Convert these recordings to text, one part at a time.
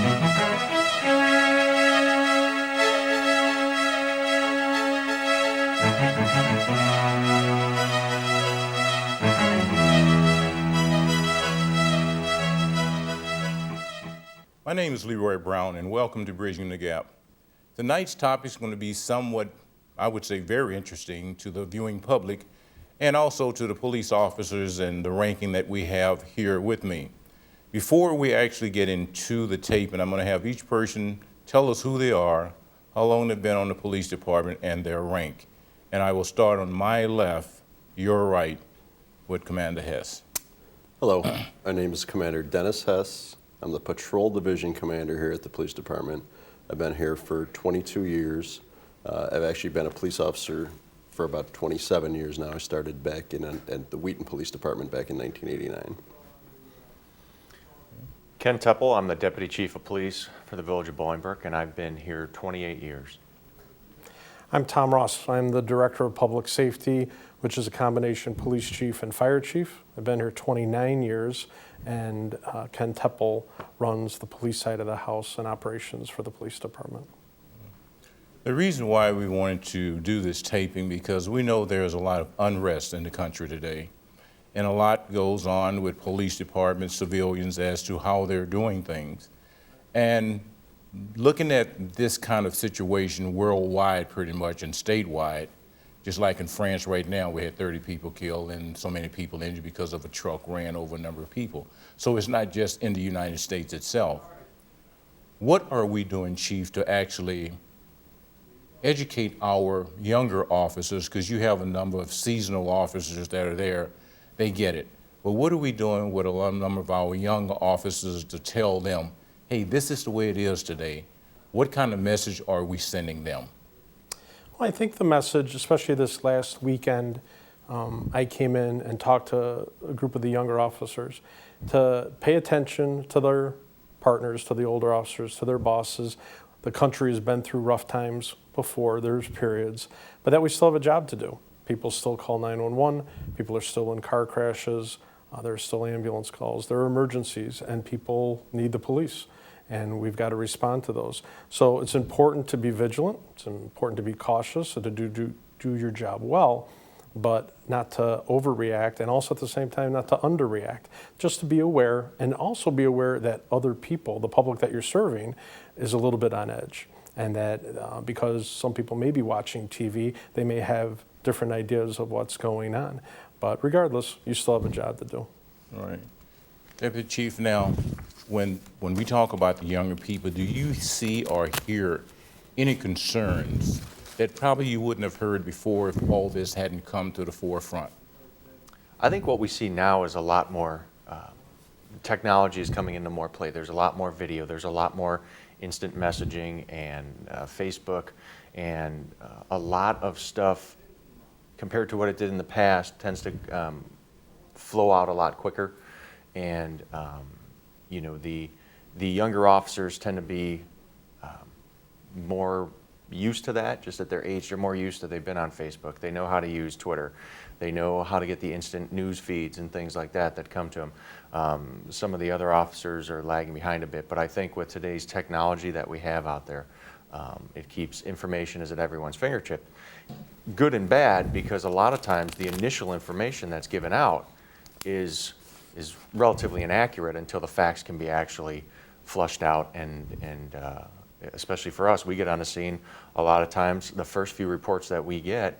My name is Leroy Brown, and welcome to Bridging the Gap. Tonight's topic is going to be somewhat, I would say, very interesting to the viewing public and also to the police officers and the ranking that we have here with me. Before we actually get into the tape, and I'm going to have each person tell us who they are, how long they've been on the police department, and their rank. And I will start on my left, your right, with Commander Hess. Hello, my name is Commander Dennis Hess. I'm the Patrol Division Commander here at the Police Department. I've been here for 22 years. I've actually been a police officer for about 27 years now. I started back at the Wheaton Police Department back in 1989. Ken Teppel, I'm the Deputy Chief of Police for the Village of Bolingbrook, and I've been here 28 years. I'm Tom Ross. I'm the Director of Public Safety, which is a combination police chief and fire chief. I've been here 29 years, and Ken Teppel runs the police side of the house and operations for the police department. The reason why we wanted to do this taping, because we know there's a lot of unrest in the country today, and a lot goes on with police departments, civilians, as to how they're doing things. And looking at this kind of situation worldwide pretty much and statewide, just like in France right now, we had 30 people killed and so many people injured because of a truck ran over a number of people. So it's not just in the United States itself. What are we doing, Chief, to actually educate our younger officers, because you have a number of seasonal officers that are there, they get it. But what are we doing with a number of our younger officers to tell them, hey, this is the way it is today? What kind of message are we sending them? Well, I think the message, especially this last weekend, I came in and talked to a group of the younger officers to pay attention to their partners, to the older officers, to their bosses. The country has been through rough times before, there's periods, but that we still have a job to do. People still call 911, people are still in car crashes, there's still ambulance calls, there are emergencies, and people need the police, and we've got to respond to those. So it's important to be vigilant, it's important to be cautious, and to do your job well, but not to overreact, and also at the same time not to underreact. Just to be aware, and also be aware that other people, the public that you're serving, is a little bit on edge. And that because some people may be watching TV, they may have different ideas of what's going on. But regardless, you still have a job to do. All right. Deputy Chief, now, when we talk about the younger people, do you see or hear any concerns that probably you wouldn't have heard before if all this hadn't come to the forefront? I think what we see now is a lot more technology is coming into more play. There's a lot more video, there's a lot more instant messaging and Facebook, and a lot of stuff compared to what it did in the past tends to flow out a lot quicker. And you know, the younger officers tend to be more used to that, just at their age. They're more used to, they've been on Facebook, they know how to use Twitter, they know how to get the instant news feeds and things like that that come to them. Some of the other officers are lagging behind a bit, but I think with today's technology that we have out there, it keeps information is at everyone's fingertip. Good and bad, because a lot of times the initial information that's given out is relatively inaccurate until the facts can be actually flushed out, and especially for us, we get on the scene a lot of times, the first few reports that we get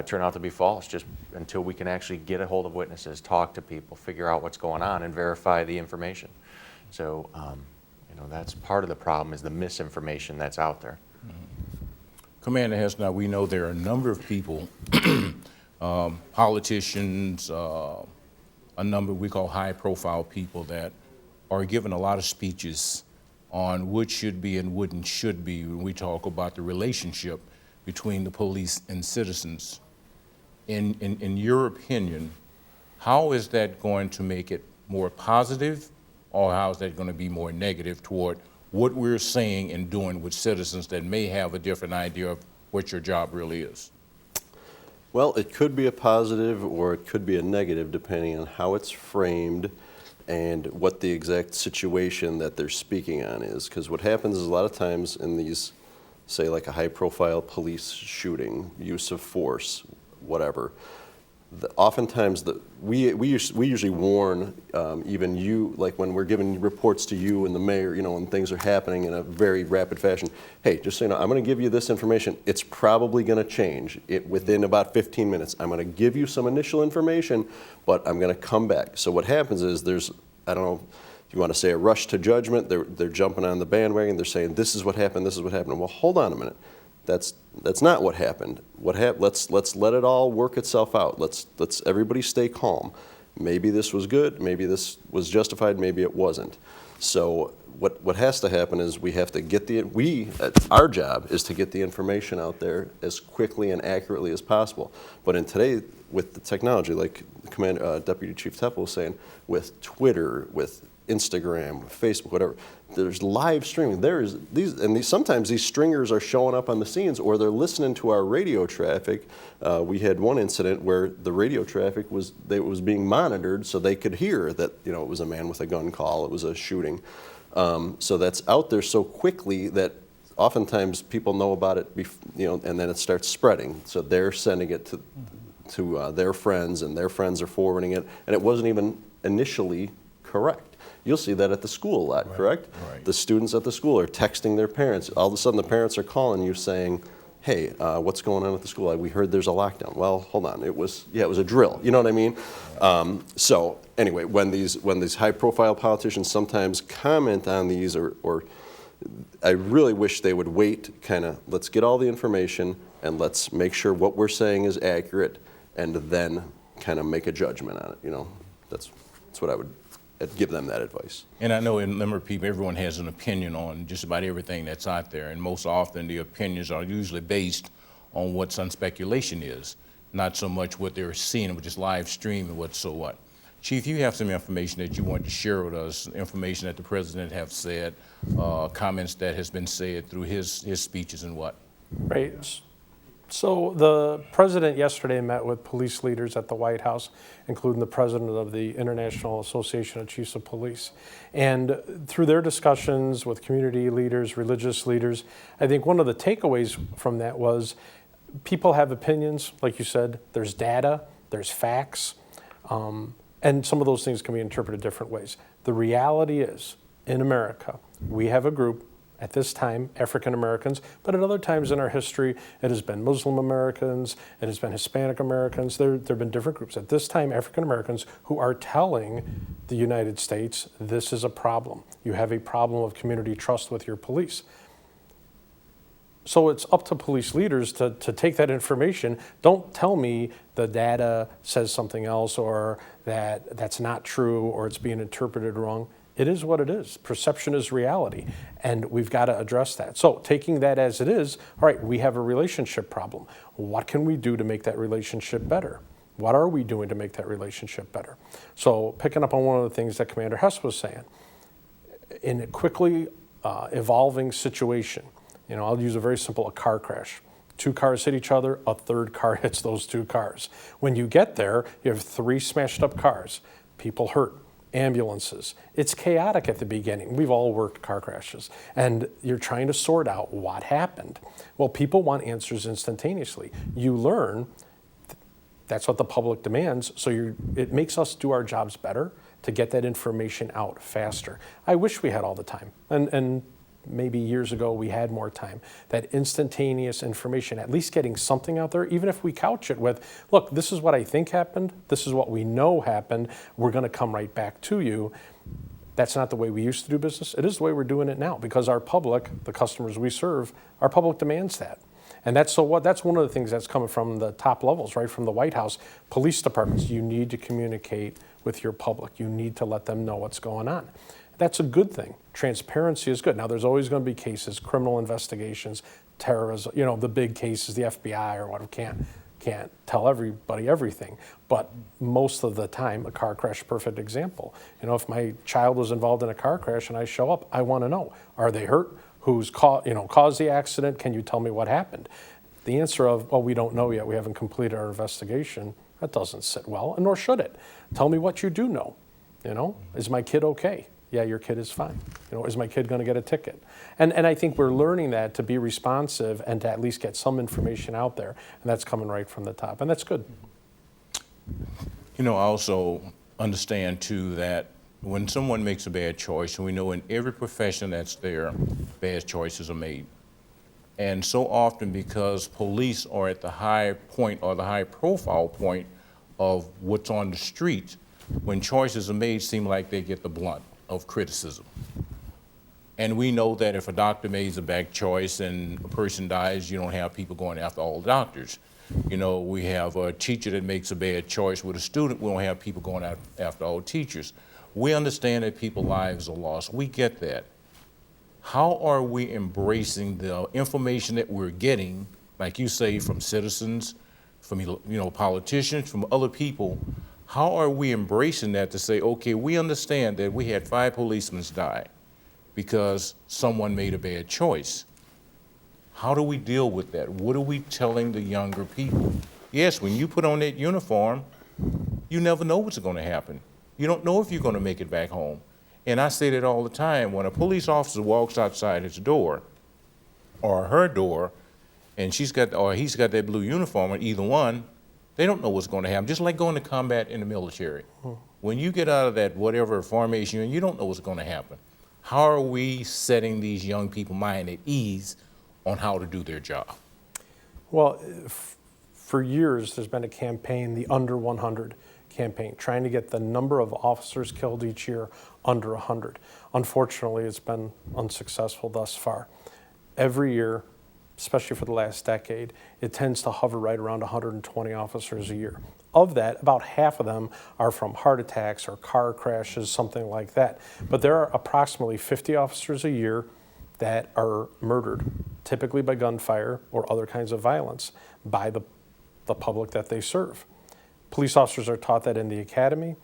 turn out to be false, just until we can actually get a hold of witnesses, talk to people, figure out what's going on, and verify the information. So, you know, that's part of the problem, is the misinformation that's out there. Commander Hess, now we know there are a number of people, politicians, a number we call high-profile people that are given a lot of speeches on what should be and wouldn't should be when we talk about the relationship between the police and citizens. In your opinion, how is that going to make it more positive, or how is that going to be more negative toward what we're saying and doing with citizens that may have a different idea of what your job really is? Well, it could be a positive or it could be a negative depending on how it's framed and what the exact situation that they're speaking on is. Because what happens is a lot of times in these, say like a high-profile police shooting, use of force, whatever, oftentimes we usually warn even you, like when we're giving reports to you and the mayor, when things are happening in a very rapid fashion. Hey, just so you know, I'm going to give you this information. It's probably going to change within about 15 minutes. I'm going to give you some initial information, but I'm going to come back. So what happens is there's, I don't know if you want to say a rush to judgment. They're jumping on the bandwagon. They're saying this is what happened. This is what happened. Well, hold on a minute. That's not what happened. Let's let it all work itself out. Let's everybody stay calm. Maybe this was good. Maybe this was justified. Maybe it wasn't. So what has to happen is we have to get our job is to get the information out there as quickly and accurately as possible. But in today, with the technology, like Deputy Chief Teppel was saying, with Twitter, with Instagram, Facebook, whatever, there's live streaming. There's sometimes these stringers are showing up on the scenes, or they're listening to our radio traffic. We had one incident where the radio traffic was being monitored, so they could hear that it was a man with a gun call, it was a shooting. So that's out there so quickly that oftentimes people know about it, and then it starts spreading. So they're sending it to their friends, and their friends are forwarding it, and it wasn't even initially correct. You'll see that at the school a lot, correct? Right. The students at the school are texting their parents. All of a sudden, the parents are calling you saying, hey, what's going on at the school? We heard there's a lockdown. Well, hold on. It was a drill. You know what I mean? So anyway, when these high-profile politicians sometimes comment on these, or I really wish they would wait, let's get all the information, and let's make sure what we're saying is accurate, and then kind of make a judgment on it. That's what I would give them that advice. And I know in a number of people, everyone has an opinion on just about everything that's out there, and most often the opinions are usually based on what some speculation is, not so much what they're seeing, but just live stream and so what. Chief, you have some information that you want to share with us, information that the president have said, comments that has been said through his speeches and what? Right. So the president yesterday met with police leaders at the White House, including the president of the International Association of Chiefs of Police. And through their discussions with community leaders, religious leaders, I think one of the takeaways from that was people have opinions, like you said, there's data, there's facts, and some of those things can be interpreted different ways. The reality is, in America, we have a group, at this time, African Americans, but at other times in our history, it has been Muslim Americans, it has been Hispanic Americans, there have been different groups. At this time, African Americans who are telling the United States, this is a problem. You have a problem of community trust with your police. So it's up to police leaders to take that information. Don't tell me the data says something else, or that that's not true, or it's being interpreted wrong. It is what it is. Perception is reality, and we've got to address that. So taking that as it is, all right, we have a relationship problem. What can we do to make that relationship better? What are we doing to make that relationship better? So picking up on one of the things that Commander Hess was saying, in a quickly evolving situation, I'll use a very simple, a car crash. 2 cars hit each other, a third car hits those 2 cars. When you get there, you have 3 smashed up cars, people hurt, ambulances. It's chaotic at the beginning. We've all worked car crashes, and you're trying to sort out what happened. Well, people want answers instantaneously. You learn that's what the public demands, so it makes us do our jobs better to get that information out faster. I wish we had all the time, and maybe years ago we had more time. That instantaneous information, at least getting something out there, even if we couch it with, look, this is what I think happened, this is what we know happened, we're going to come right back to you. That's not the way we used to do business. It is the way we're doing it now, because our public, the customers we serve, our public demands that. And that's one of the things that's coming from the top levels, right, from the White House, police departments. You need to communicate with your public. You need to let them know what's going on. That's a good thing. Transparency is good. Now, there's always going to be cases, criminal investigations, terrorism, the big cases, the FBI or whatever, can't tell everybody everything. But most of the time, a car crash, perfect example. If my child was involved in a car crash and I show up, I want to know, are they hurt? Who's caused the accident? Can you tell me what happened? The answer of, well, we don't know yet, we haven't completed our investigation, that doesn't sit well, and nor should it. Tell me what you do know. Is my kid okay? Yeah, your kid is fine. Is my kid going to get a ticket? And I think we're learning that to be responsive and to at least get some information out there. And that's coming right from the top. And that's good. I also understand too that when someone makes a bad choice, and we know in every profession that's there, bad choices are made. And so often because police are at the high point or the high profile point of what's on the street, when choices are made, seem like they get the blunt of criticism. And we know that if a doctor makes a bad choice and a person dies, you don't have people going after all doctors. We have a teacher that makes a bad choice with a student, we don't have people going out after all teachers. We understand that people's lives are lost. We get that. How are we embracing the information that we're getting, like you say, from citizens, from politicians, from other people? How are we embracing that to say, okay, we understand that we had 5 policemen die because someone made a bad choice. How do we deal with that? What are we telling the younger people? Yes, when you put on that uniform, you never know what's going to happen. You don't know if you're going to make it back home. And I say that all the time. When a police officer walks outside his door or her door, and he's got that blue uniform, or either one, they don't know what's going to happen. Just like going to combat in the military. When you get out of that whatever formation, you don't know what's going to happen. How are we setting these young people's mind at ease on how to do their job? Well, for years, there's been a campaign, the Under 100 campaign, trying to get the number of officers killed each year under 100. Unfortunately, it's been unsuccessful thus far. Every year, especially for the last decade, it tends to hover right around 120 officers a year. Of that, about half of them are from heart attacks or car crashes, something like that. But there are approximately 50 officers a year that are murdered, typically by gunfire or other kinds of violence, by the public that they serve. Police officers are taught that in the academy.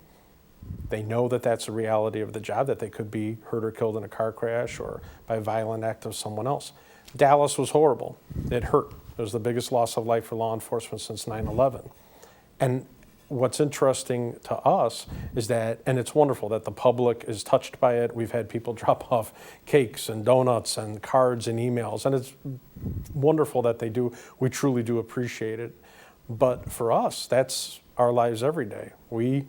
They know that that's a reality of the job, that they could be hurt or killed in a car crash or by a violent act of someone else. Dallas was horrible. It hurt. It was the biggest loss of life for law enforcement since 9/11. And what's interesting to us is that, and it's wonderful that the public is touched by it. We've had people drop off cakes and donuts and cards and emails, and it's wonderful that they do. We truly do appreciate it. But for us, that's our lives every day. We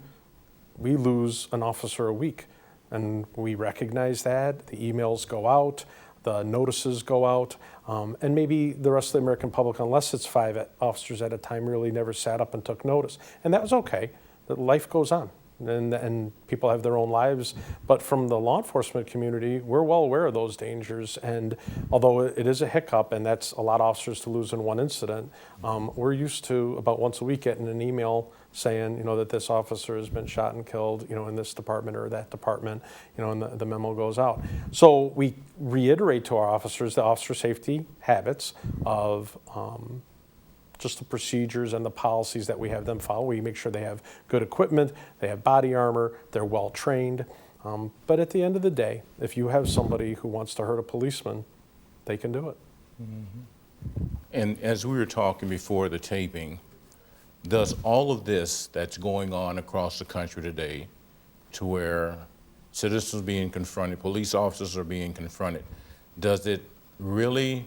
lose an officer a week, and we recognize that. The emails go out, the notices go out, and maybe the rest of the American public, unless it's 5 officers at a time, really never sat up and took notice. And that was okay. Life goes on, and people have their own lives. But from the law enforcement community, we're well aware of those dangers. And although it is a hiccup, and that's a lot of officers to lose in one incident, we're used to about once a week getting an email saying, that this officer has been shot and killed, in this department or that department, and the memo goes out. So we reiterate to our officers the officer safety habits of just the procedures and the policies that we have them follow. We make sure they have good equipment, they have body armor, they're well trained. But at the end of the day, if you have somebody who wants to hurt a policeman, they can do it. Mm-hmm. And as we were talking before the taping, does all of this that's going on across the country today, to where citizens are being confronted, police officers are being confronted, does it really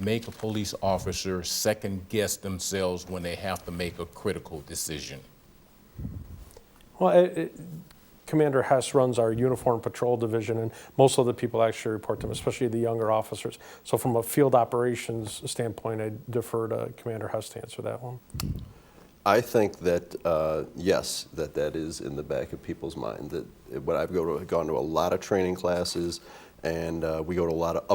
make a police officer second guess themselves when they have to make a critical decision? Well, Commander Hess runs our uniform patrol division, and most of the people actually report to him, especially the younger officers. So from a field operations standpoint, I defer to Commander Hess to answer that one. I think that, yes, that is in the back of people's mind. That when I've gone to a lot of training classes, and we go to a lot of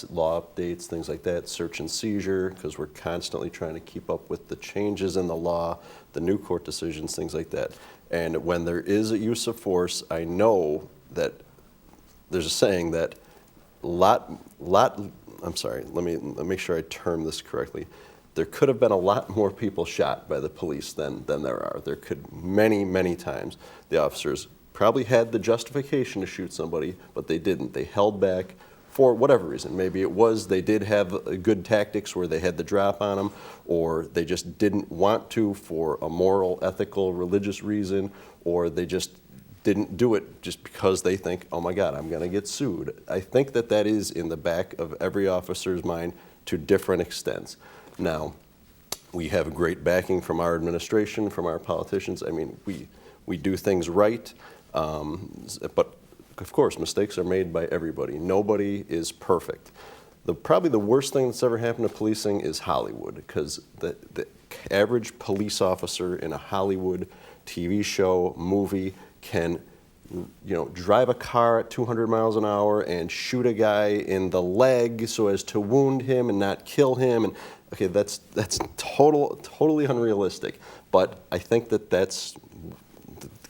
law updates, things like that, search and seizure, because we're constantly trying to keep up with the changes in the law, the new court decisions, things like that. And when there is a use of force, I know that there's a saying that I'm sorry, let me make sure I term this correctly. There could have been a lot more people shot by the police than there are. There could many times. The officers probably had the justification to shoot somebody, but they didn't. They held back for whatever reason. Maybe it was they did have good tactics where they had the drop on them, or they just didn't want to for a moral, ethical, religious reason, or they just didn't do it just because they think, oh my God, I'm going to get sued. I think that that is in the back of every officer's mind to different extents. Now, we have great backing from our administration, from our politicians. I mean, we do things right, but of course, mistakes are made by everybody. Nobody is perfect. Probably the worst thing that's ever happened to policing is Hollywood, because the average police officer in a Hollywood TV show, movie, can drive a car at 200 miles an hour and shoot a guy in the leg so as to wound him and not kill him. And okay, that's totally unrealistic. But I think that that's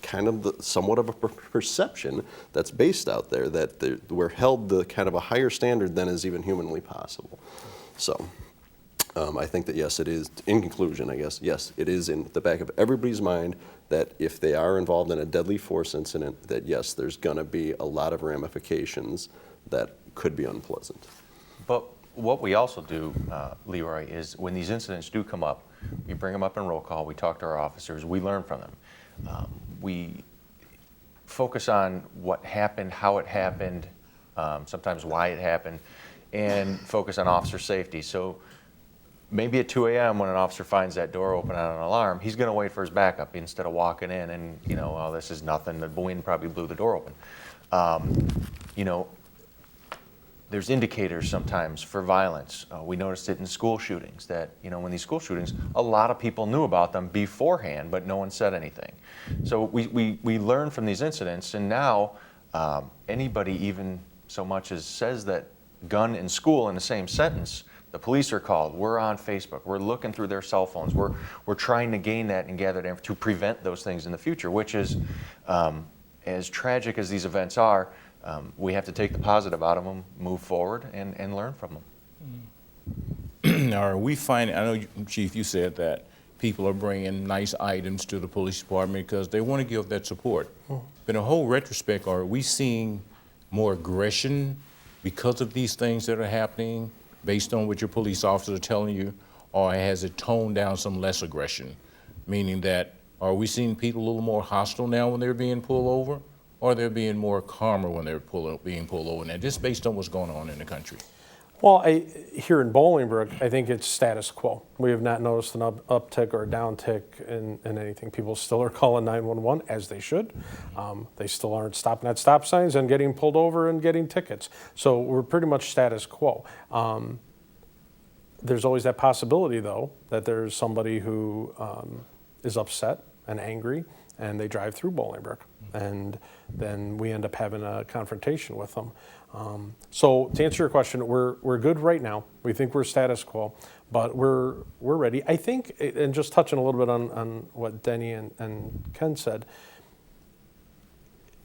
kind of somewhat of a perception that's based out there, that we're held to kind of a higher standard than is even humanly possible. So I think that yes, it is, in conclusion, I guess, yes, it is in the back of everybody's mind that if they are involved in a deadly force incident, that yes, there's gonna be a lot of ramifications that could be unpleasant. But what we also do, Leroy, is when these incidents do come up, we bring them up in roll call, we talk to our officers, we learn from them. We focus on what happened, how it happened, sometimes why it happened, and focus on officer safety. So maybe at 2 a.m. when an officer finds that door open on an alarm, he's going to wait for his backup instead of walking in and, oh, this is nothing, the wind probably blew the door open. There's indicators sometimes for violence. We noticed it in school shootings that, when these school shootings, a lot of people knew about them beforehand, but no one said anything. So we learn from these incidents, and now anybody even so much as says that gun and school in the same sentence, the police are called, we're on Facebook, we're looking through their cell phones, we're trying to gain that and gather that to prevent those things in the future, which is, as tragic as these events are, we have to take the positive out of them, move forward, and learn from them. Are we finding, I know, Chief, you said that people are bringing nice items to the police department because they want to give that support. But in a whole retrospect, are we seeing more aggression because of these things that are happening based on what your police officers are telling you, or has it toned down some less aggression? Meaning that, are we seeing people a little more hostile now when they're being pulled over? Or they're being more calmer when they're being pulled over now, just based on what's going on in the country? Well, here in Bolingbrook, I think it's status quo. We have not noticed an uptick or a downtick in anything. People still are calling 911, as they should. They still aren't stopping at stop signs and getting pulled over and getting tickets. So we're pretty much status quo. There's always that possibility, though, that there's somebody who is upset and angry, and they drive through Bolingbrook, and then we end up having a confrontation with them. So to answer your question, we're good right now. We think we're status quo, but we're ready. I think, and just touching a little bit on what Denny and Ken said,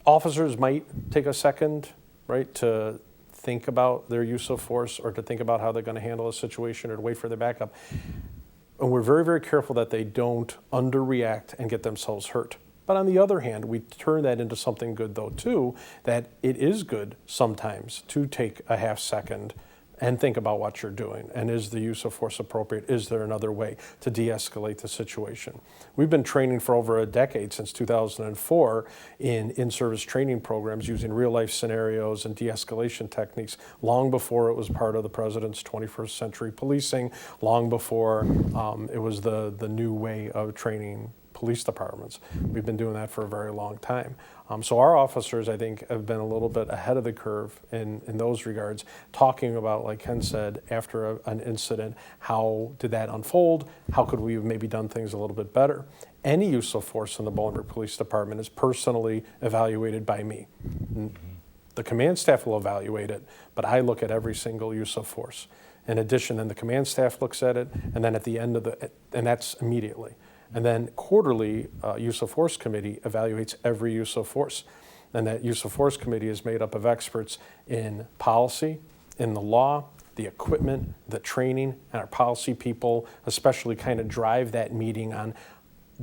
officers might take a second, right, to think about their use of force or to think about how they're going to handle a situation or to wait for their backup. And we're very, very careful that they don't underreact and get themselves hurt. But on the other hand, we turn that into something good, though, too, that it is good sometimes to take a half second and think about what you're doing. And is the use of force appropriate? Is there another way to de-escalate the situation? We've been training for over a decade, since 2004, in-service training programs using real-life scenarios and de-escalation techniques, long before it was part of the President's 21st Century Policing, long before it was the new way of training police departments. We've been doing that for a very long time. So our officers, I think, have been a little bit ahead of the curve in those regards, talking about, like Ken said, after an incident, how did that unfold? How could we have maybe done things a little bit better? Any use of force in the Bolingbrook Police Department is personally evaluated by me. The command staff will evaluate it, but I look at every single use of force. In addition, then the command staff looks at it, and then at the end of and that's immediately. And then quarterly, use of force committee evaluates every use of force. And that use of force committee is made up of experts in policy, in the law, the equipment, the training, and our policy people especially kind of drive that meeting on,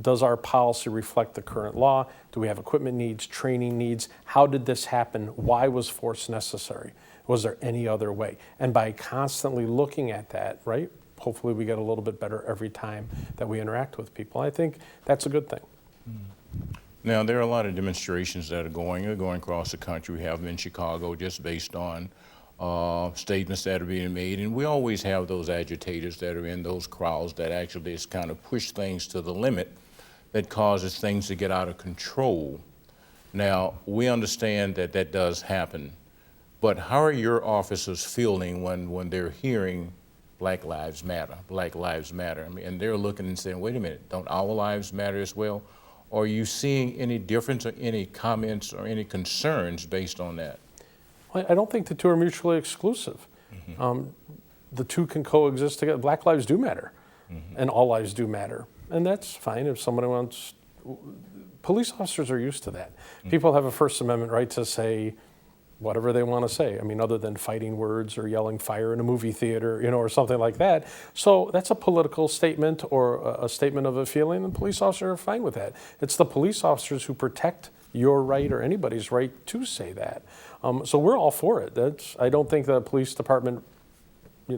does our policy reflect the current law? Do we have equipment needs, training needs? How did this happen? Why was force necessary? Was there any other way? And by constantly looking at that, right, hopefully we get a little bit better every time that we interact with people. I think that's a good thing. Now, there are a lot of demonstrations that are going across the country. We have them in Chicago just based on statements that are being made. And we always have those agitators that are in those crowds that actually just kind of push things to the limit that causes things to get out of control. Now, we understand that that does happen, but how are your officers feeling when they're hearing Black Lives Matter, Black Lives Matter? I mean, and they're looking and saying, wait a minute, don't our lives matter as well? Are you seeing any difference or any comments or any concerns based on that? I don't think the two are mutually exclusive. The two can coexist together. Black lives do matter, and all lives do matter. And that's fine if somebody wants. Police officers are used to that. People have a First Amendment right to say whatever they want to say. I mean, other than fighting words or yelling fire in a movie theater, or something like that. So that's a political statement or a statement of a feeling, and police officers are fine with that. It's the police officers who protect your right or anybody's right to say that. So we're all for it. I don't think the police department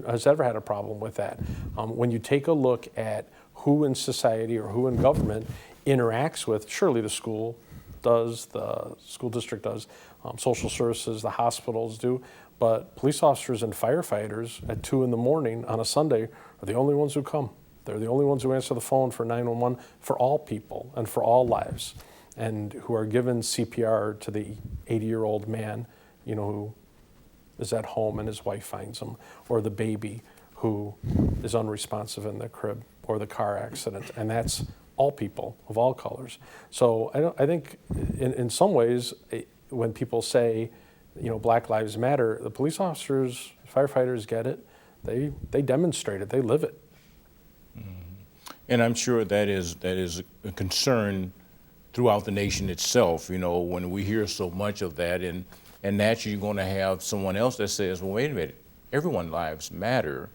has ever had a problem with that. When you take a look at who in society or who in government interacts with, surely the school does, the school district does, social services, the hospitals do, but police officers and firefighters at 2 in the morning on a Sunday are the only ones who come. They're the only ones who answer the phone for 911 for all people and for all lives, and who are given CPR to the 80-year-old man, who is at home and his wife finds him, or the baby who is unresponsive in the crib, or the car accident, and that's all people of all colors. So I think in some ways, when people say, Black Lives Matter, the police officers, firefighters get it. They demonstrate it. They live it. And I'm sure that is a concern throughout the nation itself. When we hear so much of that, and naturally you're going to have someone else that says, well, wait a minute, everyone's lives matter.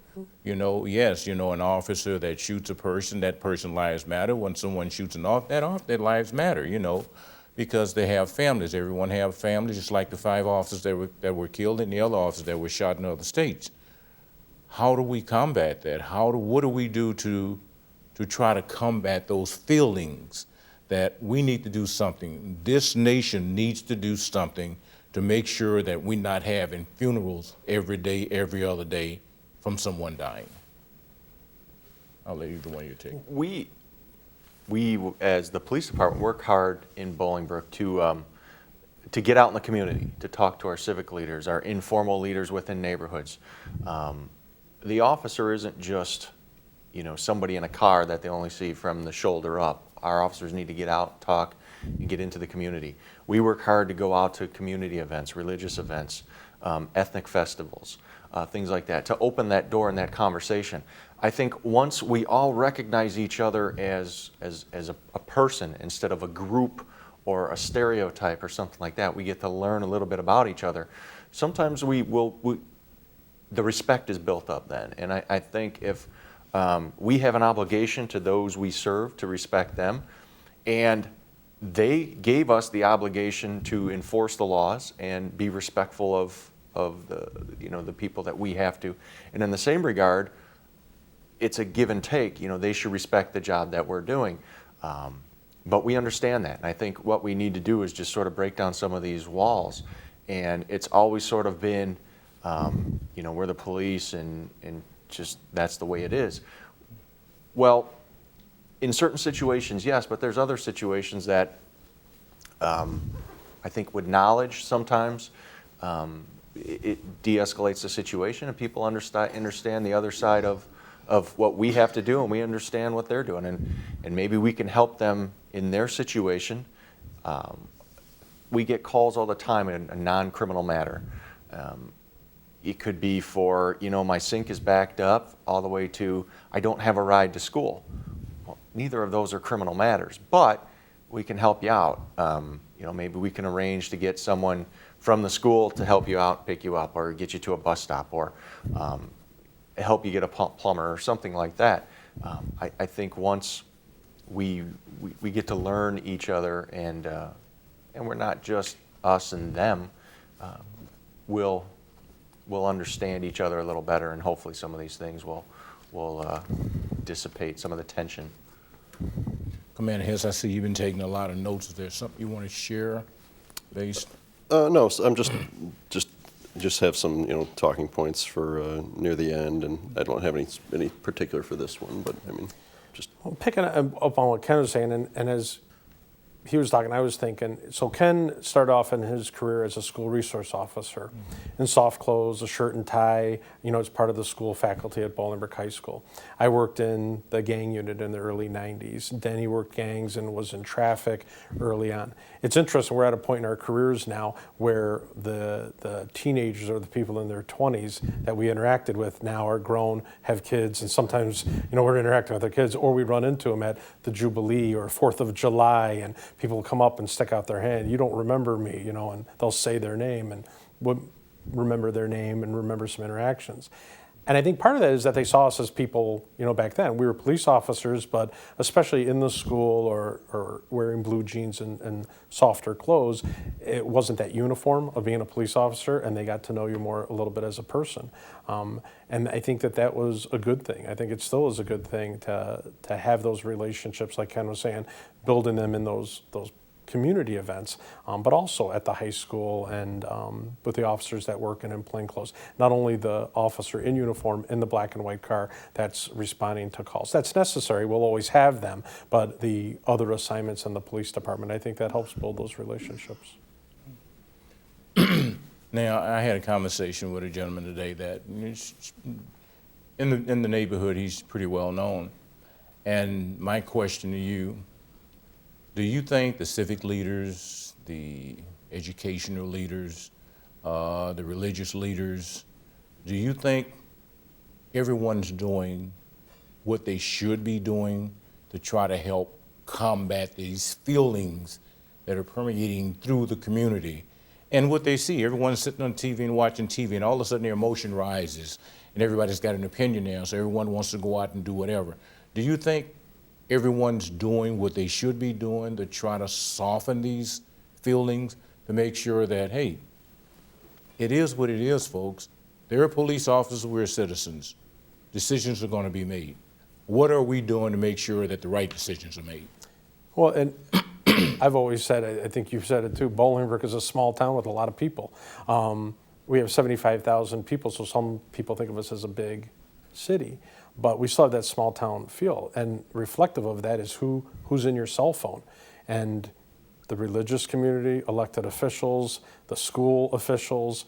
Yes, an officer that shoots a person, that person's lives matter. When someone shoots their lives matter, because they have families. Everyone have families, just like the 5 officers that were killed and the other officers that were shot in other states. How do we combat that? What do we do to try to combat those feelings that we need to do something? This nation needs to do something to make sure that we're not having funerals every day, every other day, from someone dying. I'll let either one of you take. We as the police department work hard in Bolingbrook to get out in the community, to talk to our civic leaders, our informal leaders within neighborhoods. The officer isn't just somebody in a car that they only see from the shoulder up. Our officers need to get out, talk, and get into the community. We work hard to go out to community events, religious events, ethnic festivals, things like that, to open that door and that conversation. I think once we all recognize each other as a person instead of a group or a stereotype or something like that, we get to learn a little bit about each other. Sometimes the respect is built up then. And I think if we have an obligation to those we serve to respect them, and they gave us the obligation to enforce the laws and be respectful of the people that we have to. And in the same regard, it's a give and take. They should respect the job that we're doing. But we understand that. And I think what we need to do is just sort of break down some of these walls. And it's always sort of been, we're the police and just that's the way it is. Well, in certain situations, yes, but there's other situations that I think with knowledge sometimes it de-escalates the situation and people understand the other side of what we have to do, and we understand what they're doing, and maybe we can help them in their situation. We get calls all the time in a non-criminal matter. It could be for, my sink is backed up, all the way to I don't have a ride to school. Well, neither of those are criminal matters, but we can help you out. Maybe we can arrange to get someone from the school to help you out, pick you up, or get you to a bus stop, or help you get a plumber or something like that. I think once we get to learn each other and we're not just us and them, we'll understand each other a little better, and hopefully some of these things will dissipate some of the tension. Commander Hess, I see you've been taking a lot of notes. Is there something you want to share based? No, so I'm just have some, talking points for near the end, and I don't have any particular for this one, but I mean, just. Well, picking up on what Ken was saying, and as he was talking, I was thinking, so Ken started off in his career as a school resource officer in soft clothes, a shirt and tie, as part of the school faculty at Bolingbrook High School. I worked in the gang unit in the early 90s. Denny worked gangs and was in traffic early on. It's interesting, we're at a point in our careers now where the teenagers or the people in their 20s that we interacted with now are grown, have kids, and sometimes, we're interacting with their kids, or we run into them at the Jubilee or 4th of July, and people come up and stick out their hand. You don't remember me, and they'll say their name and remember their name and remember some interactions. And I think part of that is that they saw us as people, back then. We were police officers, but especially in the school or wearing blue jeans and softer clothes, it wasn't that uniform of being a police officer, and they got to know you more a little bit as a person. And I think that was a good thing. I think it still is a good thing to have those relationships, like Ken was saying, building them in those community events, but also at the high school and with the officers that work in plain clothes. Not only the officer in uniform in the black and white car that's responding to calls. That's necessary, we'll always have them, but the other assignments in the police department, I think that helps build those relationships. Now, I had a conversation with a gentleman today that in the neighborhood, he's pretty well known. And my question to you, do you think the civic leaders, the educational leaders, the religious leaders, do you think everyone's doing what they should be doing to try to help combat these feelings that are permeating through the community? And what they see, everyone's sitting on TV and watching TV, and all of a sudden their emotion rises, and everybody's got an opinion now, so everyone wants to go out and do whatever. Do you think everyone's doing what they should be doing to try to soften these feelings, to make sure that, hey, it is what it is, folks. They're police officers, we're citizens. Decisions are going to be made. What are we doing to make sure that the right decisions are made? Well, and I've always said, I think you've said it too, Bolingbrook is a small town with a lot of people. We have 75,000 people, so some people think of us as a big city. But we still have that small town feel, and reflective of that is who's in your cell phone. And the religious community, elected officials, the school officials,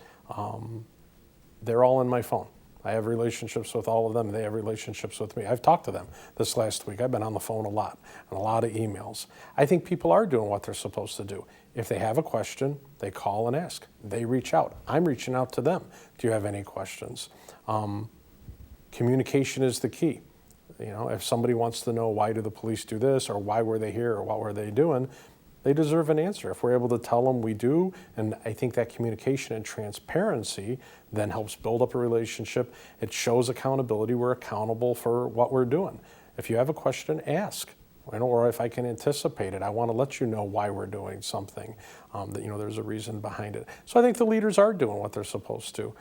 they're all in my phone. I have relationships with all of them, and they have relationships with me. I've talked to them this last week. I've been on the phone a lot, and a lot of emails. I think people are doing what they're supposed to do. If they have a question, they call and ask. They reach out. I'm reaching out to them. Do you have any questions? Communication is the key. If somebody wants to know why do the police do this, or why were they here, or what were they doing, they deserve an answer. If we're able to tell them we do, and I think that communication and transparency then helps build up a relationship. It shows accountability. We're accountable for what we're doing. If you have a question, ask. Or if I can anticipate it, I want to let you know why we're doing something, that there's a reason behind it. So I think the leaders are doing what they're supposed to.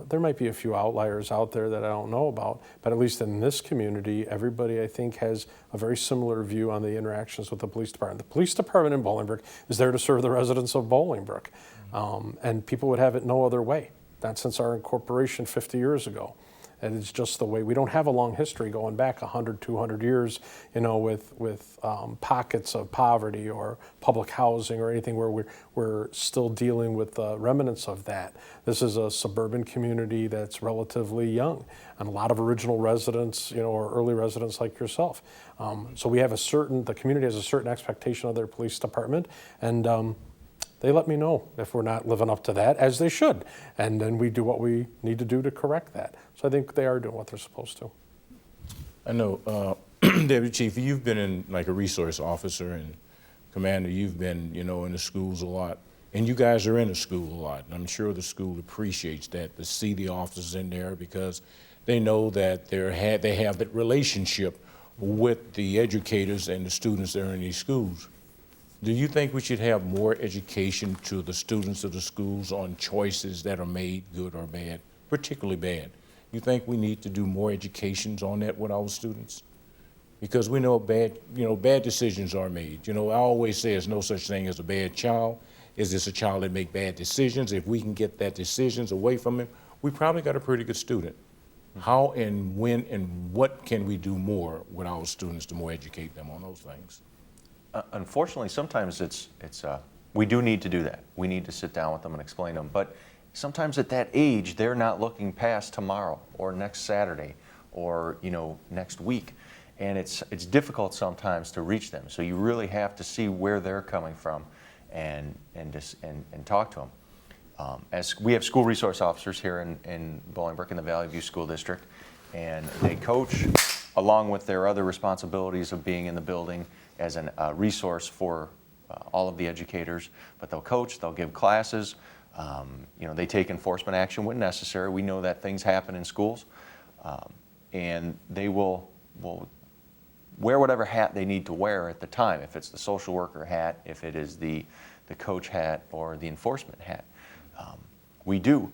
There might be a few outliers out there that I don't know about, but at least in this community, everybody I think has a very similar view on the interactions with the police department. The police department in Bolingbrook is there to serve the residents of Bolingbrook, and people would have it no other way. Not since our incorporation 50 years ago. And it's just the way. We don't have a long history going back 100, 200 years, with pockets of poverty or public housing or anything where we're still dealing with remnants of that. This is a suburban community that's relatively young, and a lot of original residents, or early residents like yourself. So we have the community has a certain expectation of their police department, and they let me know if we're not living up to that, as they should. And then we do what we need to do to correct that. So I think they are doing what they're supposed to. I know, Deputy Chief, you've been in like a resource officer, and Commander, you've been, in the schools a lot. And you guys are in the school a lot. And I'm sure the school appreciates that, to see the officers in there, because they know that they have that relationship with the educators and the students that are in these schools. Do you think we should have more education to the students of the schools on choices that are made, good or bad, particularly bad? You think we need to do more educations on that with our students? because we know bad decisions are made. I always say there's no such thing as a bad child. Is this a child that make bad decisions? If we can get that decisions away from him, we probably got a pretty good student. How and when and what can we do more with our students to more educate them on those things? Unfortunately, sometimes we do need to do that. We need to sit down with them and explain them. But sometimes at that age, they're not looking past tomorrow or next Saturday or next week, and it's difficult sometimes to reach them. So you really have to see where they're coming from, and talk to them. As we have school resource officers here in Bolingbrook in the Valley View School District, and they coach along with their other responsibilities of being in the building as a resource for all of the educators. But they'll coach, they'll give classes, they take enforcement action when necessary. We know that things happen in schools, and they will wear whatever hat they need to wear at the time, if it's the social worker hat, if it is the coach hat, or the enforcement hat. We do.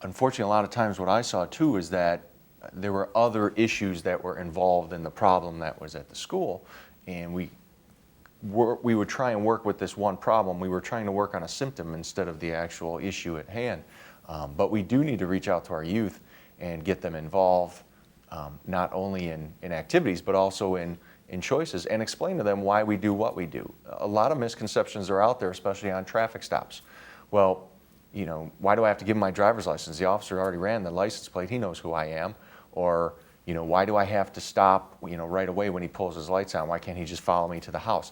Unfortunately, a lot of times what I saw too is that there were other issues that were involved in the problem that was at the school, and we would try and work with this one problem. We were trying to work on a symptom instead of the actual issue at hand. But we do need to reach out to our youth and get them involved, not only in activities, but also in choices, and explain to them why we do what we do. A lot of misconceptions are out there, especially on traffic stops. Well, why do I have to give him my driver's license? The officer already ran the license plate. He knows who I am. Or, why do I have to stop, right away when he pulls his lights on? Why can't he just follow me to the house?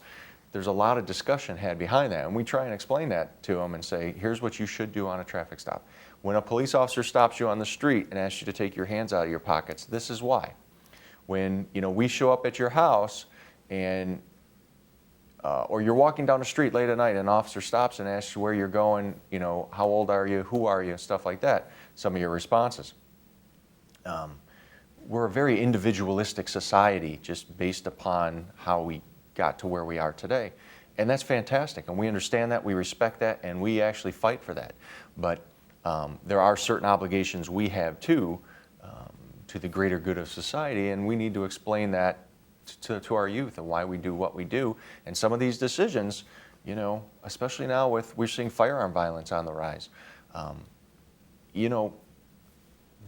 There's a lot of discussion had behind that, and we try and explain that to them and say, here's what you should do on a traffic stop. When a police officer stops you on the street and asks you to take your hands out of your pockets, this is why. When, we show up at your house and or you're walking down the street late at night and an officer stops and asks you where you're going, how old are you, who are you, stuff like that, some of your responses. We're a very individualistic society just based upon how we got to where we are today. And that's fantastic, and we understand that, we respect that, and we actually fight for that. But there are certain obligations we have too, to the greater good of society, and we need to explain that to our youth and why we do what we do. And some of these decisions, especially now we're seeing firearm violence on the rise.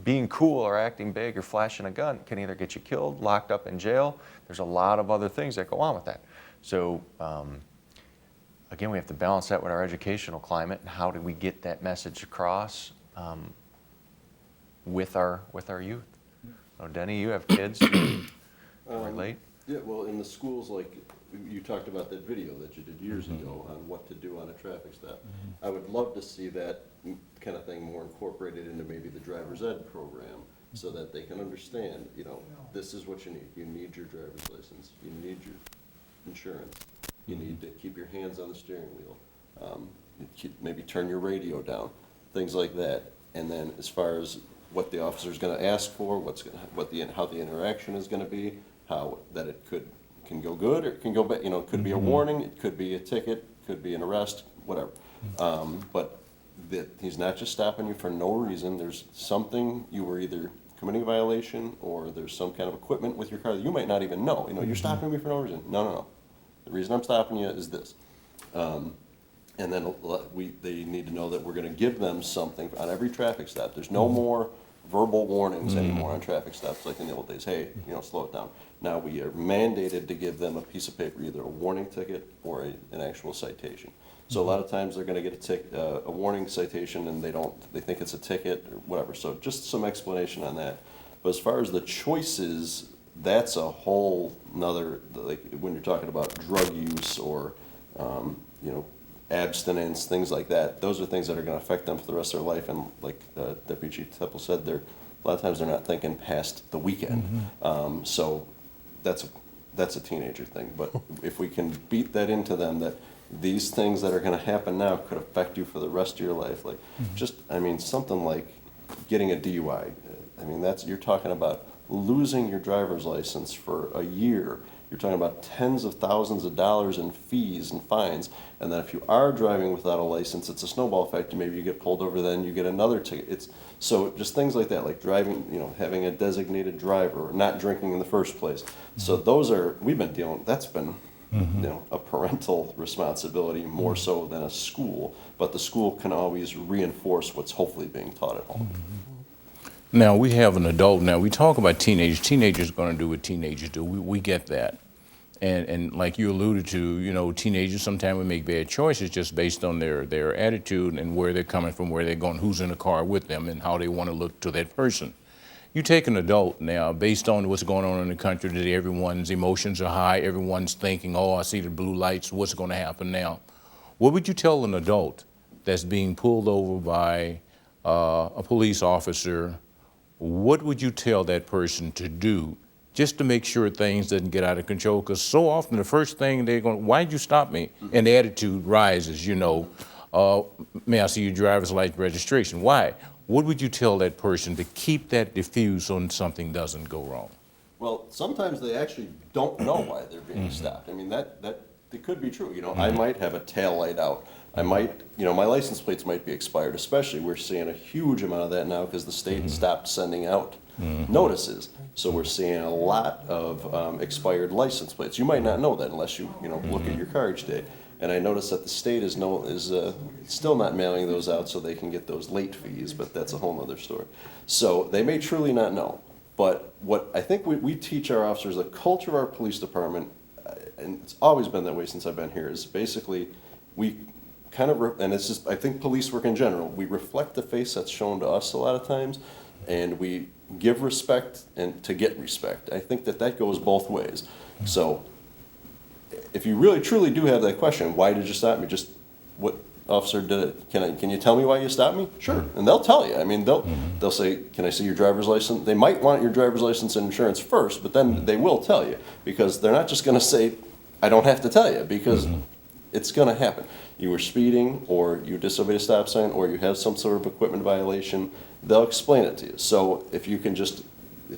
Being cool or acting big or flashing a gun can either get you killed, locked up in jail. There's a lot of other things that go on with that. So again, we have to balance that with our educational climate, and how do we get that message across with our youth. Oh, Denny, you have kids. Relate? Yeah, well, in the schools, like you talked about that video that you did years ago on what to do on a traffic stop. I would love to see that kind of thing more incorporated into maybe the driver's ed program, so that they can understand, this is what you need. You need your driver's license. You need your insurance. You need to keep your hands on the steering wheel. Maybe turn your radio down, things like that. And then as far as what the officer's going to ask for, how the interaction is going to be, how that it can go good or it can go bad. It could be a warning, it could be a ticket, it could be an arrest, whatever. But that he's not just stopping you for no reason. There's something, you were either committing a violation or there's some kind of equipment with your car that you might not even know. You're stopping me for no reason. No. The reason I'm stopping you is this. And then they need to know that we're going to give them something on every traffic stop. There's no more verbal warnings anymore on traffic stops like in the old days. Hey, slow it down. Now we are mandated to give them a piece of paper, either a warning ticket or an actual citation. So a lot of times they're going to get a warning citation and they think it's a ticket or whatever. So just some explanation on that. But as far as the choices, that's a whole nother, like when you're talking about drug use or, abstinence, things like that. Those are things that are going to affect them for the rest of their life. And like Deputy Chief Temple said, a lot of times they're not thinking past the weekend. So that's a teenager thing. But if we can beat that into them, that these things that are going to happen now could affect you for the rest of your life. Like something like getting a DUI. You're talking about losing your driver's license for a year. you're talking about tens of thousands of dollars in fees and fines. And then if you are driving without a license, it's a snowball effect. Maybe you get pulled over, then you get another ticket. So just things like that, like driving, having a designated driver, or not drinking in the first place. So we've been dealing, that's been, a parental responsibility more so than a school, but the school can always reinforce what's hopefully being taught at home. Now, we have an adult now. We talk about teenagers. Teenagers are going to do what teenagers do. We get that. And like you alluded to, teenagers sometimes we make bad choices just based on their attitude and where they're coming from, where they're going, who's in the car with them, and how they want to look to that person. You take an adult now, based on what's going on in the country today, everyone's emotions are high, everyone's thinking, oh, I see the blue lights, what's going to happen now? What would you tell an adult that's being pulled over by a police officer? What would you tell that person to do just to make sure things doesn't get out of control? Because so often the first thing they're going, why'd you stop me? And the attitude rises, may I see your driver's license registration? Why? What would you tell that person to keep that diffused so something doesn't go wrong? Well, sometimes they actually don't know why they're being stopped. I mean, that it could be true. I might have a tail light out. I might, my license plates might be expired, especially we're seeing a huge amount of that now because the state stopped sending out notices. So we're seeing a lot of expired license plates. You might not know that unless you, look at your car each day. And I noticed that the state is still not mailing those out so they can get those late fees, but that's a whole other story. So they may truly not know. But what I think we teach our officers, the culture of our police department, and it's always been that way since I've been here, is basically we kind of, and it's just, I think police work in general, we reflect the face that's shown to us a lot of times, and we give respect and to get respect. I think that goes both ways. So if you really truly do have that question, why did you stop me? Just what officer did it? Can you tell me why you stopped me? Sure, and they'll tell you. I mean, they'll say, can I see your driver's license? They might want your driver's license and insurance first, but then they will tell you because they're not just going to say, I don't have to tell you because it's going to happen. You were speeding, or you disobeyed a stop sign, or you have some sort of equipment violation. They'll explain it to you. So if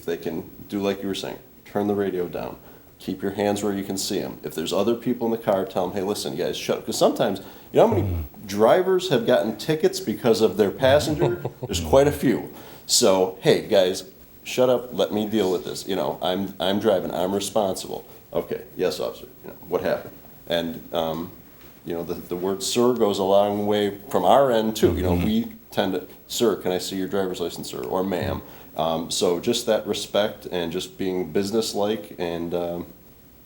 they can do like you were saying, turn the radio down. Keep your hands where you can see them. If there's other people in the car, tell them, hey, listen, you guys, shut up. Because sometimes, how many drivers have gotten tickets because of their passenger? There's quite a few. So, hey, guys, shut up. Let me deal with this. I'm driving. I'm responsible. Okay, yes, officer. What happened? And, the word sir goes a long way from our end, too. We tend to, sir, can I see your driver's license, sir? Or ma'am. So just that respect and just being businesslike, and